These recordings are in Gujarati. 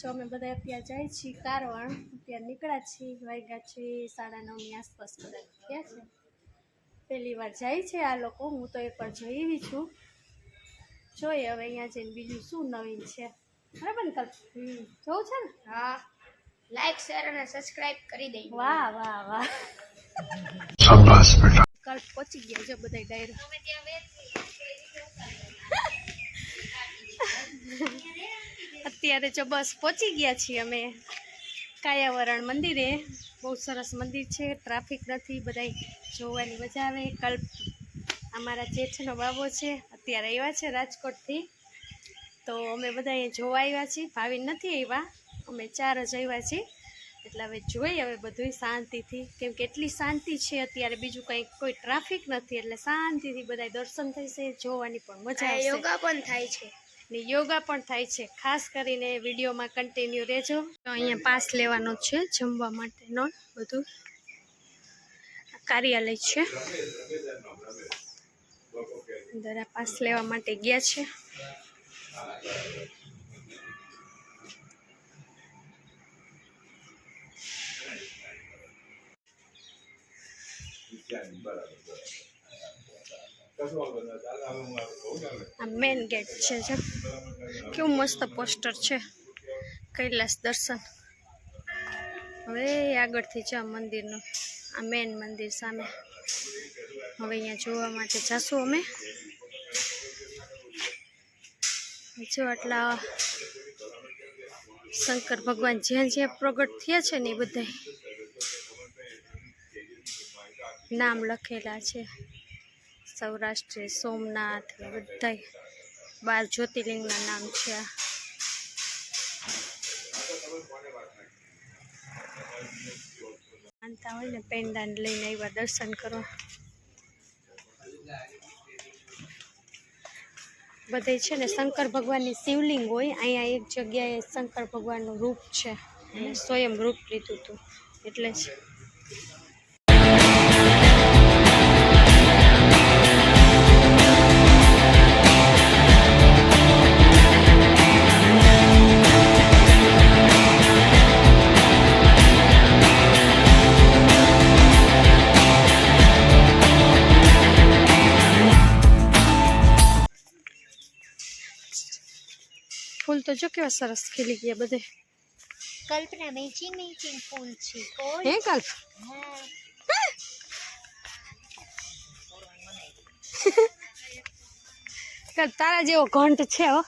જો અમે બધા અત્યારે જાય છીએ કારવણ, અત્યારે નીકળ્યા છીએ, વાગ્યા છે 9:30 આસપાસ બધા ગયા છે. પહેલી વાર જાય છે આ લોકો, હું તો એકવાર જઈ આવી છું. જોઈએ હવે અહીંયા જઈને બીજું શું નવીન છે. બરાબર ને કલ્પ? જોવું છે ને? હા, લાઈક શેર અને સબસ્ક્રાઇબ કરી દઈ. વાહ વાહ વાહ, શાબાશ બેટા. કલ્પ પહોંચી ગયા છે બધા ડાયરો. અત્યારે જો બસ પહોંચી ગયા છીએ અમે કાયાવરણ મંદિરે. બહુ સરસ મંદિર છે, ટ્રાફિક નથી, બધા જોવાની મજા આવે. કલ્પ અમારા જેઠનો બાબો છે, અત્યારે આવ્યા છે રાજકોટથી, તો અમે બધા અહીંયા જોવા આવ્યા છીએ. ભાવિન નથી આવ્યા, અમે 4 જ આવ્યા છીએ. એટલે હવે જોઈએ હવે બધું શાંતિથી, કેમ કે એટલી શાંતિ છે અત્યારે, બીજું કંઈ કોઈ ટ્રાફિક નથી, એટલે શાંતિથી બધા દર્શન થશે, જોવાની પણ મજા આવશે. યોગા પણ થાય છે ને યોગા પણ થાય છે. ખાસ કરીને વિડીયોમાં કન્ટિન્યુ રહેજો. તો અહીંયા પાસ લેવાનો છે જમવા માટેનો, બધું કાર્યાલય છે, અંદર પાસ લેવા માટે ગયા છે. આ મેન ગેટ છે, જો કેવું મસ્ત પોસ્ટર છે, કૈલાસ દર્શન. હવે આગળથી છે મંદિરનું, આ મેન મંદિર સામે. હવે અહીંયા જોવા માટે જાશું અમે. જો આટલા શંકર ભગવાન જ્યાં જ્યાં પ્રગટ થયા છે ને એ બધા નામ લખેલા છે. સૌરાષ્ટ્ર, સોમનાથ, બધા 12 જ્યોતિર્લિંગના નામ છે. માનતા હોય ને પેંડાને લઈને આવ્યા દર્શન કરવા. બધે છે ને શંકર ભગવાનની શિવલિંગ હોય. અહીંયા એક જગ્યાએ શંકર ભગવાનનું રૂપ છે, અને સ્વયં રૂપ લીધું હતું, એટલે જ. ફૂલ તો જો કેવા સરસ ખીલી ગયા બધે. કલ્પના મેચિંગ ફૂલ છે. હે કલ્પ? કલ્પ તારા જેવો ઘંટ છે હો.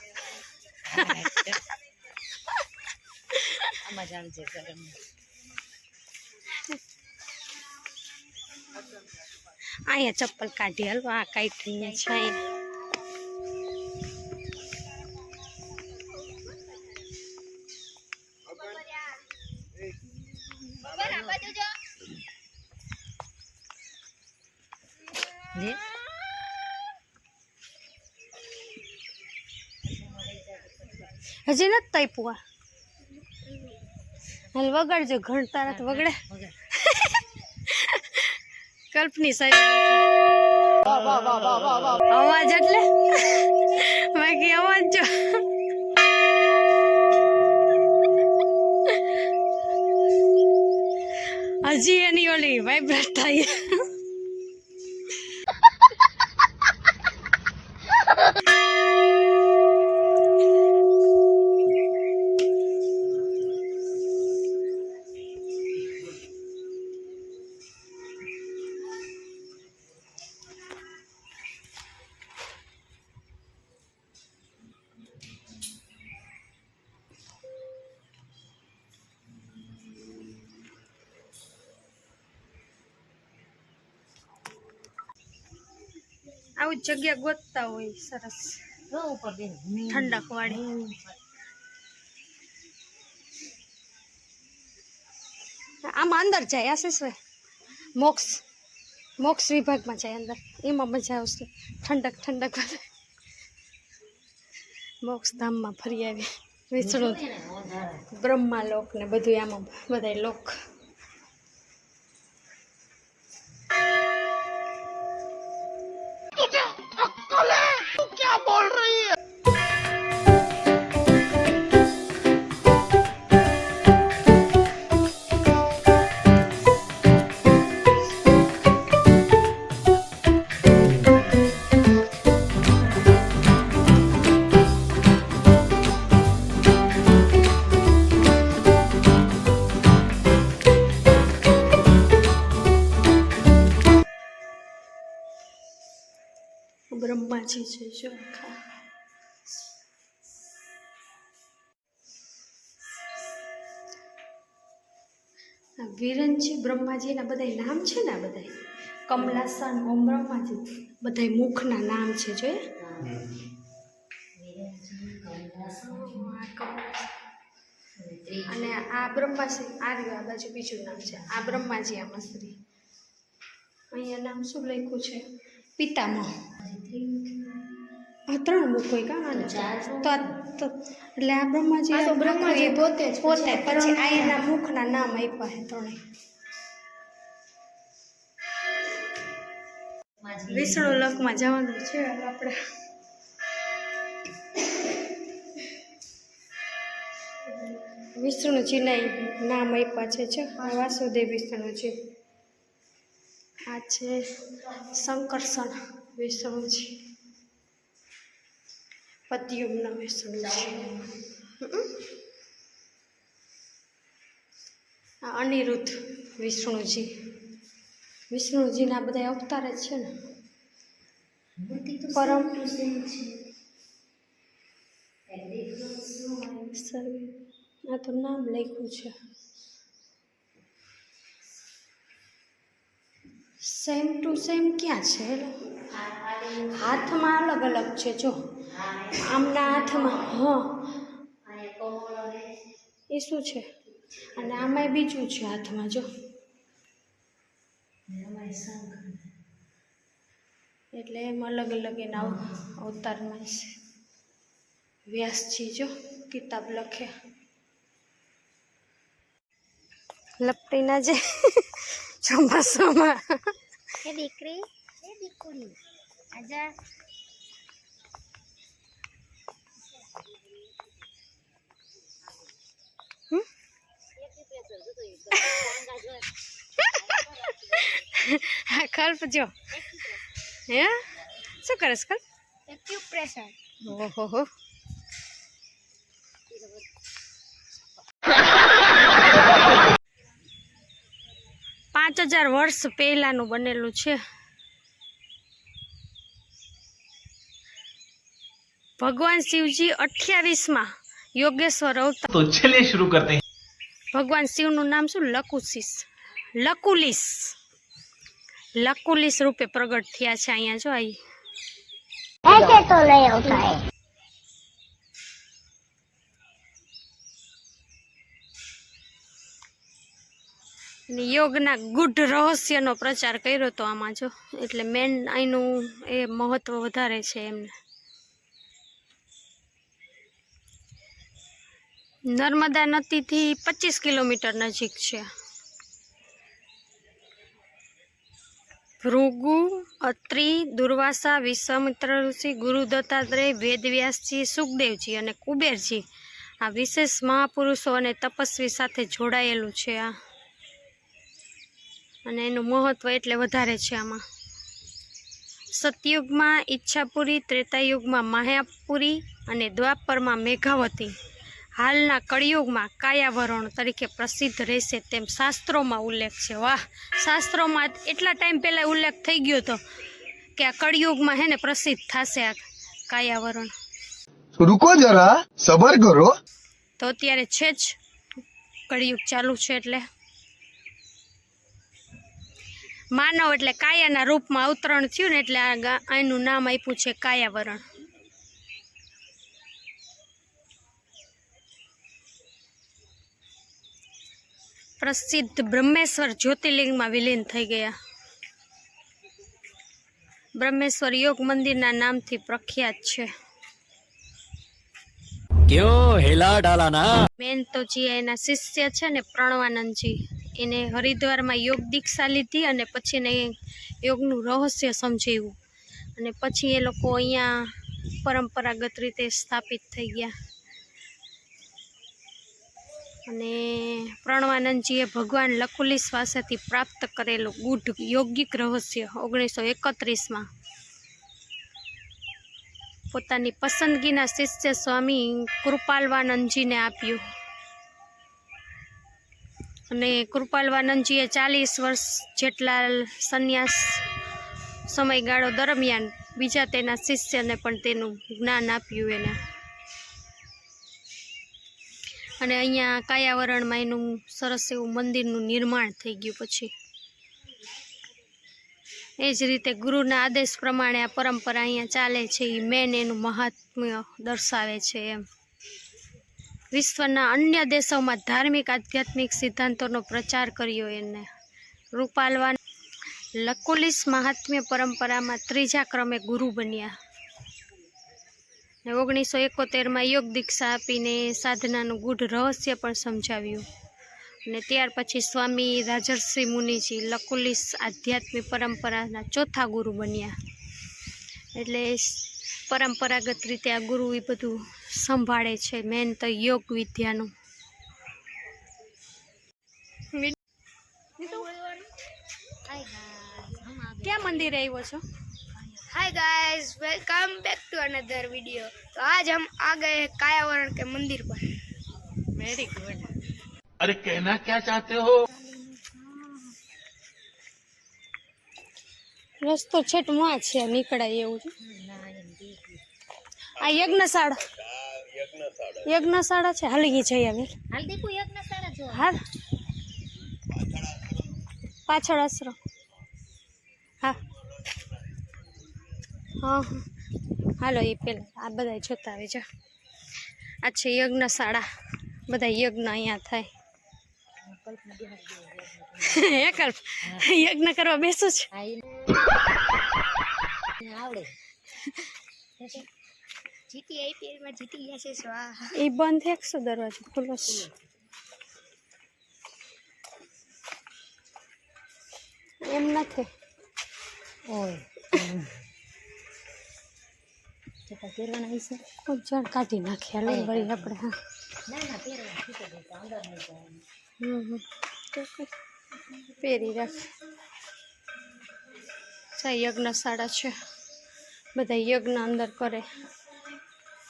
અહીંયા ચપ્પલ કાઢી હાલ, આ કાંઈ થઈ છે અહીંયા. હજી નથી તાપ્યું. હાલ વગાડજો, ઘણ તારા તો વગડે. કલ્પની સારી અવાજ, એટલે બાકી અવાજ જો. હજી એની ઓલી વાઇબ્રેટ થાય. આવું જગ્યા ગોતતા હોય સરસ ઠંડક વાળી. આમાં અંદર જાય આશીષભાઈ, મોક્ષ વિભાગમાં જાય અંદર, એમાં મજા આવશે. ઠંડક ઠંડક મોક્ષ ધામમાં ફરી આવી. વિષ્ણુ બ્રહ્મા લોક ને બધું, આમાં બધા લોક. બ્રહ્માજી છે જો આખા. આ વિરંજી બ્રહ્માજીના બધા નામ છે ને, આ બધા કમલાસન, ઓમ બ્રહ્માજી બધા મુખના નામ છે જો. અને આ બ્રહ્માજી આ રહ્યું, આ બાજુ બીજું નામ છે. આ બ્રહ્માજી, આમાં શ્રી. અહીંયા નામ શું લખ્યું છે? પિતામહ. આ 3 મુખ હોય કા? તો એટલે આ બ્રહ્માજી, આ તો બ્રહ્માજી પોતે જ પોતે. પછી આ એના મુખના નામ આપ્યા છે 3. વિષ્ણુ લોકમાં જવાનું છે આપણે. વિષ્ણુજીના નામ આપ્યા છે જો. વાસુદેવ વિષ્ણુજી. આ છે શંકરસણ વિષ્ણુજી. પદ્યુમ્ન વિષ્ણુજી. આ અનિરુદ્ધ વિષ્ણુજી. વિષ્ણુજીના બધા અવતાર જ છે ને. પરમ આ તો નામ લખ્યું છે. સેમ ટુ સેમ ક્યાં છે? હાથમાં અલગ અલગ છે જો. આમના હાથમાં એ શું છે? અને આમાંય બીજું છે હાથમાં જો. એટલે એમ અલગ અલગ એના અવતારમાં છે. વ્યાસજી જો કિતાબ લખે. લપટી ના જે ચોમાસામાં. એ દીકરી, એ દીકરી આજા. હા, કલ્પ જો. હે શું કરે છે કલ્પ? એક્યુપ્રેશર. ઓહો. પાંચ 5000 વર્ષ પહેલાનું બનેલું છે. ભગવાન શિવજી 28માં યોગેશ્વર અવતાર. तो चलिए शुरू करते हैं. ભગવાન શિવનું નામ શું? લકુલિસ રૂપે પ્રગટ થયા છે. અહીંયા જો આવી ऐसे तो नहीं होता है. યોગના ગુઢ રહસ્યનો પ્રચાર કર્યો તો આમાં જો. એટલે મેન અહીંનું એ મહત્વ વધારે છે એમને. નર્મદા નદીથી 25 કિલોમીટર નજીક છે. ભૃગુ, અત્રિ, દુર્વાસા, વિશ્વામિત્ર ઋષિ, ગુરુ દત્તાત્રેય, વેદવ્યાસજી, સુખદેવજી અને કુબેરજી આ વિશેષ મહાપુરુષો અને તપસ્વી સાથે જોડાયેલું છે આ. અને એનું મહત્વ એટલે વધારે છે આમાં. સતયુગમાં ઈચ્છાપુરી, ત્રેતાયુગમાં માયાપુરી અને દ્વાપરમાં મેઘાવતી હાલના કળિયુગમાં કાયાવરણ તરીકે પ્રસિદ્ધ રહેશે તેમ શાસ્ત્રોમાં ઉલ્લેખ છે. વાહ, શાસ્ત્રોમાં એટલા ટાઈમ પહેલાં ઉલ્લેખ થઈ ગયો હતો કે આ કળિયુગમાં હે ને પ્રસિદ્ધ થશે આ કાયાવરણ. रुको जरा सबर करो. તો અત્યારે છે જ, કળિયુગ ચાલુ છે એટલે માનવ એટલે કાયાના રૂપમાં અવતરણ થયું ને એટલે આનું નામ આપ્યું છે કાયાવરણ. પ્રસિદ્ધ બ્રહ્મેશ્વર જ્યોતિર્લિંગમાં વિલીન થઈ ગયા. બ્રહ્મેશ્વર યોગ મંદિરના નામથી પ્રખ્યાત છે. क्यों हिला डाला ना. મેન તો જે એના શિષ્ય છે ને પ્રણવાનંદજી, એને હરિદ્વારમાં યોગ દીક્ષા લીધી અને પછી એને યોગનું રહસ્ય સમજાવ્યું અને પછી એ લોકો અહીંયા પરંપરાગત રીતે સ્થાપિત થઈ ગયા. અને પ્રણવાનંદજીએ ભગવાન લકુલિસ પાસેથી પ્રાપ્ત કરેલું ગૂઢ યોગિક રહસ્ય 1931માં પોતાની પસંદગીના શિષ્ય સ્વામી કૃપાલવાનંદજીને આપ્યું. અને કૃપાલવાનંદજીએ 40 વર્ષ જેટલા સંન્યાસ સમયગાળો દરમિયાન બીજા તેના શિષ્યને પણ તેનું જ્ઞાન આપ્યું એને. અને અહીંયા કાયાવરણમાં એનું સરસ એવું મંદિરનું નિર્માણ થઈ ગયું. પછી એ જ રીતે ગુરુના આદેશ પ્રમાણે આ પરંપરા અહીંયા ચાલે છે. એ મેન એનું મહાત્મ્ય દર્શાવે છે એમ. વિશ્વના અન્ય દેશોમાં ધાર્મિક આધ્યાત્મિક સિદ્ધાંતોનો પ્રચાર કર્યો એને. રૂપાલવાન લકુલિશ મહાત્મ્ય પરંપરામાં 3જા ક્રમે ગુરુ બન્યા. 1971માં યોગ દીક્ષા આપીને સાધનાનું ગૂઢ રહસ્ય પણ સમજાવ્યું. અને ત્યાર પછી સ્વામી રાજર્ષિ મુનિજી લકુલિશ આધ્યાત્મિક પરંપરાના 4થા ગુરુ બન્યા. એટલે પરંપરાગત રીતે આ ગુરુ એ બધું સંભાળે છે, મેન તો યોગ વિદ્યાનું. ક્યાં મંદિરે આવ્યો છો? Hi guys, welcome back to another video. तो आज हम आ गए हैं कायावरण के मंदिर पर। Very good. अरे कहना क्या चाहते हो? રસ્તો છેટ માં છે, નીકળાય એવું છે. આ યજ્ઞશાળા છે. હાલી ગઈ જઈ આવે. હા, પાછળ આશ્રમ. હા હા, હાલો એ પેલા આ બધા જોતા આવી જા. આ છે યજ્ઞશાળા, બધા યજ્ઞ અહીંયા થાય. હે કલ્પ, યજ્ઞ કરવા બેસું છે. जीती आईपीएल में जीती गया છે સ્વાહ। એ બંધ છે કે દરવાજો ખુલ્લો છે? એમ નથી. ઓય ચેતા પહેરવાના હશે, કોઈ જણ કાઢી નાખ્યા. લઈ વળી આપણે. હા ના પહેરવા ઠીક છે, અંદર નહીં જવાનું. તો પહેરી રાખ. યજ્ઞશાળા છે, બધા યજ્ઞ અંદર કરે.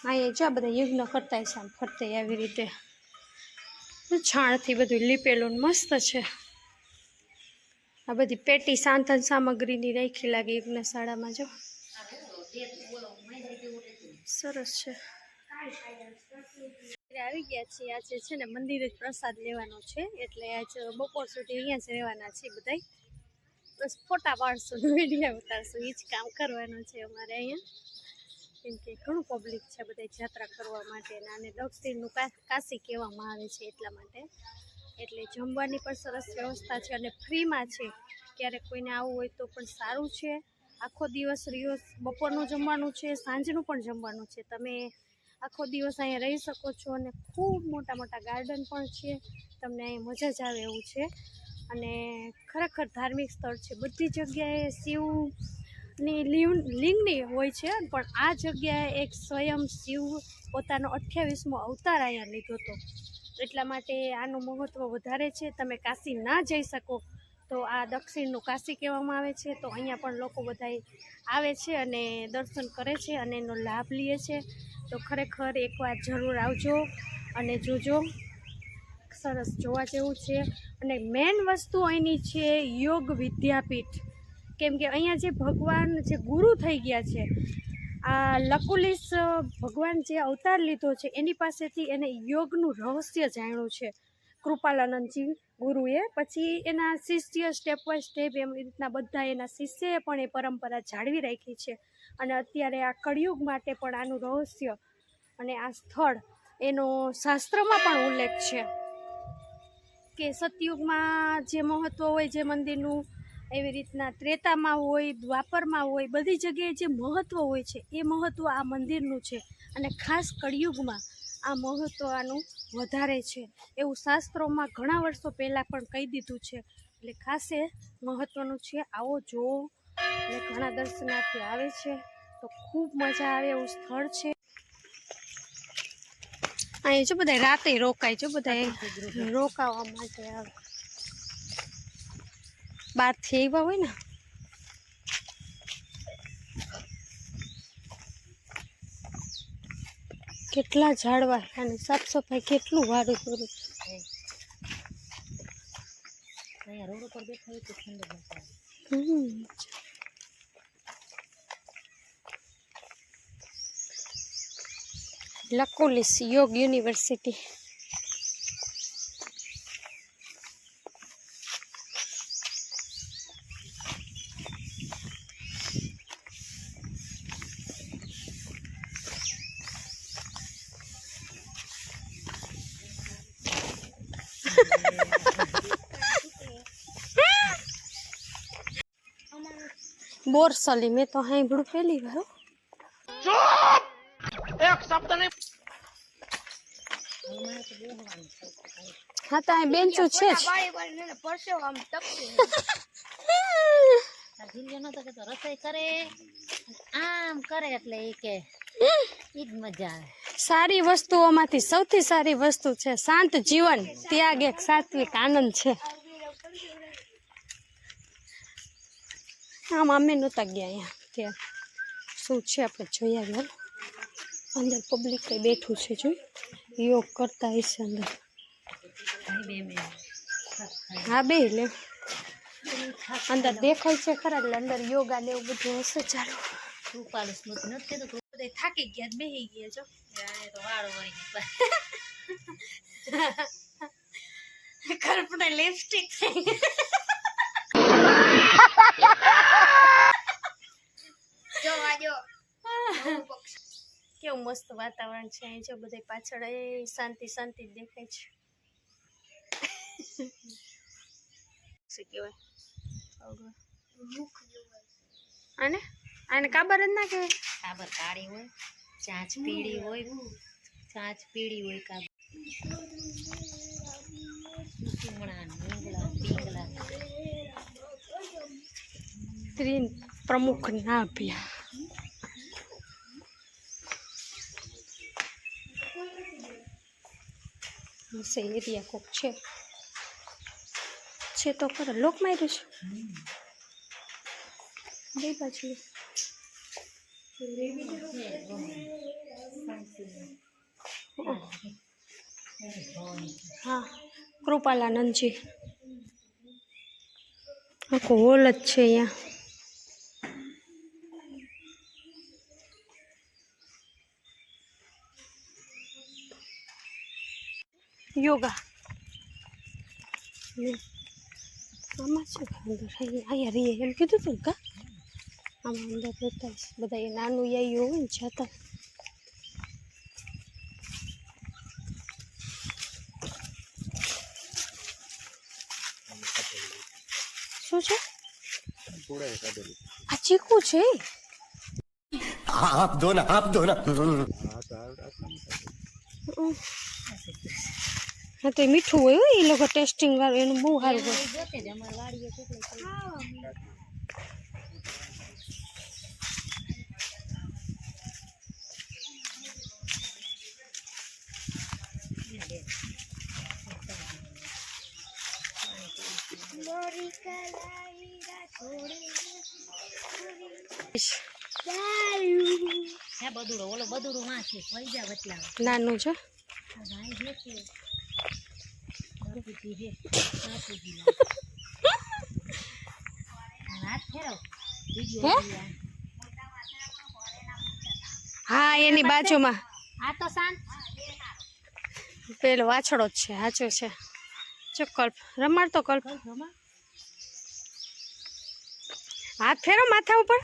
અહીંયા જા બધા યજ્ઞ કરતા હશે આમ ફરતે આવી રીતે. છાણથી બધું લીપેલું ને મસ્ત છે. આ બધી પેટી સાંધન સામગ્રીની રાખી લાગે યજ્ઞશાળામાં. જો સરસ છે. આવી ગયા છીએ. આજે છે ને મંદિરે જ પ્રસાદ લેવાનો છે, એટલે આજે બપોર સુધી અહીંયા જ રહેવાના છે બધા. બસ ફોટા પાડશું, વિડીયો ઉતારશું, એ જ કામ કરવાનું છે અમારે અહીંયા. કેમ કે ઘણું પબ્લિક છે બધા યાત્રા કરવા માટે, અને દક્ષિણનું કાશી કહેવામાં આવે છે એટલા માટે. એટલે જમવાની પણ સરસ વ્યવસ્થા છે અને ફ્રીમાં છે. ક્યારેક કોઈને આવવું હોય તો પણ સારું છે. આખો દિવસ રહ્યો, બપોરનું જમવાનું છે, સાંજનું પણ જમવાનું છે. તમે આખો દિવસ અહીંયા રહી શકો છો. અને ખૂબ મોટા મોટા ગાર્ડન પણ છે, તમને અહીં મજા જ આવે એવું છે. અને ખરેખર ધાર્મિક સ્થળ છે. બધી જગ્યાએ શિવની લિંગની હોય છે, પણ આ જગ્યાએ એક સ્વયં શિવ પોતાનો 28મો અવતાર અહીંયા લીધો હતો, એટલા માટે આનું મહત્ત્વ વધારે છે. તમે કાશી ના જઈ શકો તો આ દક્ષિણનું કાશી કહેવામાં આવે છે. તો અહીંયા પણ લોકો બધા આવે છે અને દર્શન કરે છે અને એનો લાભ લે છે. તો ખરેખર એકવાર જરૂર આવજો અને જોજો, સરસ જોવા જેવું છે. અને મેન વસ્તુ અહીંની છે યોગ વિદ્યાપીઠ. કેમ કે અહીંયા જે ભગવાન જે ગુરુ થઈ ગયા છે, આ લકુલિશ ભગવાન જે અવતાર લીધો છે એની પાસેથી એને યોગનું રહસ્ય જાણ્યું છે કૃપાલાનંદજી ગુરુએ. પછી એના શિષ્ય સ્ટેપ બાય સ્ટેપ એમ રીતના બધા એના શિષ્યએ પણ એ પરંપરા જાળવી રાખી છે. અને અત્યારે આ કળિયુગ માટે પણ આનું રહસ્ય અને આ સ્થળ એનો શાસ્ત્રમાં પણ ઉલ્લેખ છે કે સતયુગમાં જે મહત્ત્વ હોય જે મંદિરનું, એવી રીતના ત્રેતામાં હોય, દ્વાપરમાં હોય, બધી જગ્યાએ જે મહત્ત્વ હોય છે એ મહત્ત્વ આ મંદિરનું છે. અને ખાસ કળિયુગમાં આ મહત્ત્વ આનું વધારે છે એવું શાસ્ત્રોમાં ઘણા વર્ષો પહેલાં પણ કહી દીધું છે. એટલે ખાસ એ મહત્ત્વનું છે. આવો જોવો. અને ઘણા દર્શનાર્થીઓ આવે છે તો ખૂબ મજા આવે એવું સ્થળ છે. અહીં જો બધા રાતે રોકાય છે, બધા રોકાવા માટે આવે. બહારથી આવ્યા હોય ને. કેટલા ઝાડવા અને સાફ સફાઈ કેટલું વારું કર્યું. લકુલિસ યોગ યુનિવર્સિટી. બોરસલી મેં તો સાંભળ્યું પહેલી વાર. एक शब्द नहीं. હા તો અહીં બેન્ચો છે જ. બાળી બાળીને પરસેવો આમ ટપકે. રસોઈ કરે આમ કરે એટલે એ કે ઈ જ મજા આવે. સારી વસ્તુઓમાંથી સૌથી સારી વસ્તુ છે શાંત જીવન, ત્યાગ, એક સાત્વિક આનંદ છે. આમ અમે નહોતા ગયા અહીંયા ત્યાં શું છે આપણે જોઈ આવ્યા. અંદર પબ્લિક કઈ બેઠું છે જોઈ, યોગ કરતા હશે અંદર. હા બે લે અંદર દેખાય છે ખરા, એટલે અંદર યોગા ને એવું બધું હશે. ચાલો રૂપાલ સ્મૃતિ નથી કીધું બધા થાકી ગયા, બેહી ગયા જો. તો વાળો વળી કલ્પના લિપસ્ટિક થઈ. જો આજો કેવું મસ્ત વાતાવરણ છે અહીં જો. બધા પાછળ એ શાંતિ શાંતિ જ દેખાય છે. શું કહેવાય આને? આને કાબર જ ના કહેવાય. કાબર કાળી હોય, ચાંચ પીળી હોય, ચાંચ પીળી હોય કાબર. ચૂમણા મીંગલા પીંગલા ત્રિન પ્રમુખ નાભ્યા. હશે એરિયા કોક છે તો ખરા. લોક માર્યું છે બે બાજુ. હા કૃપાલાનંદજી આખો હોલ જ છે અહીંયા. યોગા આમાં છે અંદર અહીંયા રહીએ એમ કીધું હતું કા. આમાં અંદર રહેતા બધા એ નાનું યાયું હોય ને છતાં. શું છે આ? ચીકુ છે. आप दो ना, आप दो ना. હા તો એ મીઠું હોય હો, એ લોકો ટેસ્ટિંગ વાળું એનું બહુ સારું હોય. જોતે જ અમારે વાડીએ કેટલે હે બદુડો ઓલો બદુડો માં છે ફરી જા વચલા નાનું છે. ભાઈ છે કે બાપુજી છે બાપુજી રાત ફેરવ હે? હા એની બાજુમાં આ તો શાંત પેલો વાછડો જ છે. સાચું છે. જો કલ્પ રમાડતો કલ્પ હાથ ફેરો માથા ઉપર.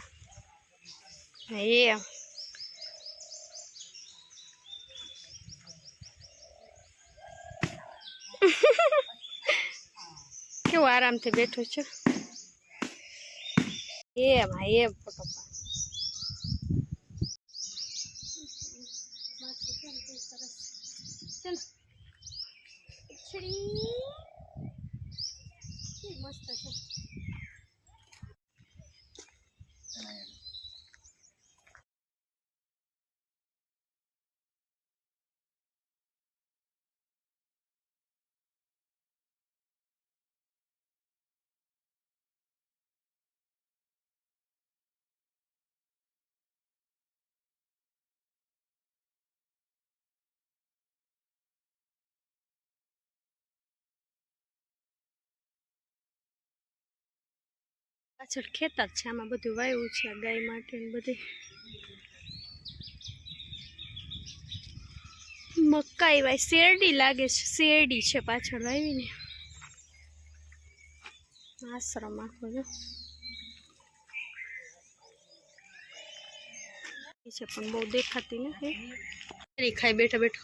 એ કેવું આરામથી બેઠું છે. એમ ફોટો મસ્ત છે. પાછળ ખેતર છે, આમાં બધું વાવ્યું છે ગાય માટે ને બધી. મકાઈ ભાઈ શેરડી લાગે છે, શેરડી છે પાછળ વાવીને. આશ્રમ આખો જો છે પણ બહુ દેખાતી નથી. શેરડી ખાઈ બેઠો બેઠો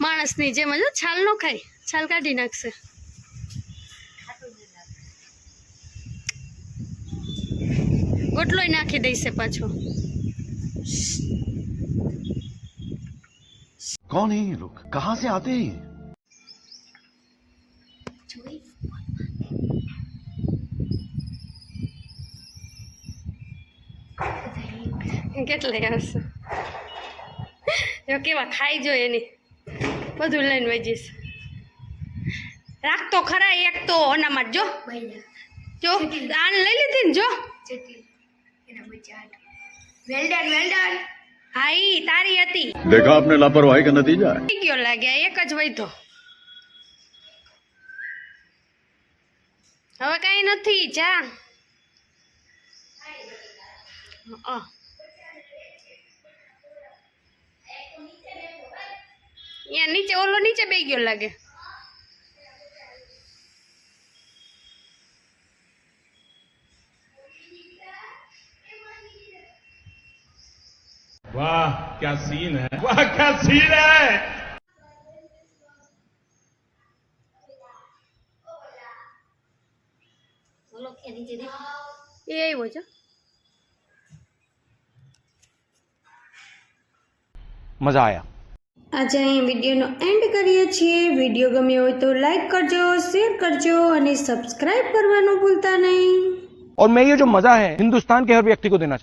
માણસની જેમ જ છાલ નો ખાય, છાલ કાઢી નાખશે. ગોટલોય નાખી દઈશે પાછો. कौन है ये लोग, कहाँ से आते हैं? કેટલે આવશે જો કેવા ખાઈ જો એની બધું લઈને વેજીશ. રાખતો ખરા એક તો ઓનામાં જો જો આન લઈ લીધી ને જો. Well done. હા ઈ તારી હતી. देखा आपने लापरवाही का नतीजा है. થઈ ગયો લાગ્યા એક જ વૈધો. હવે કઈ નથી જા. અહીંયા નીચે ઓલો નીચે બે ગયો લાગે. वाह क्या सीन है, वाह क्या सीन है. બોલો કે નીચે દેખો. એ આવ્યો છે. मजा आया. આજે અહીં વિડીયોનો એન્ડ કરીએ છીએ. વિડીયો ગમ્યો હોય તો લાઈક કરજો, શેર કરજો અને સબસ્ક્રાઇબ કરવાનું ભૂલતા નહીં. और मैं ये जो मजा है हिंदुस्तान के हर व्यक्ति को देना चाहता हूं.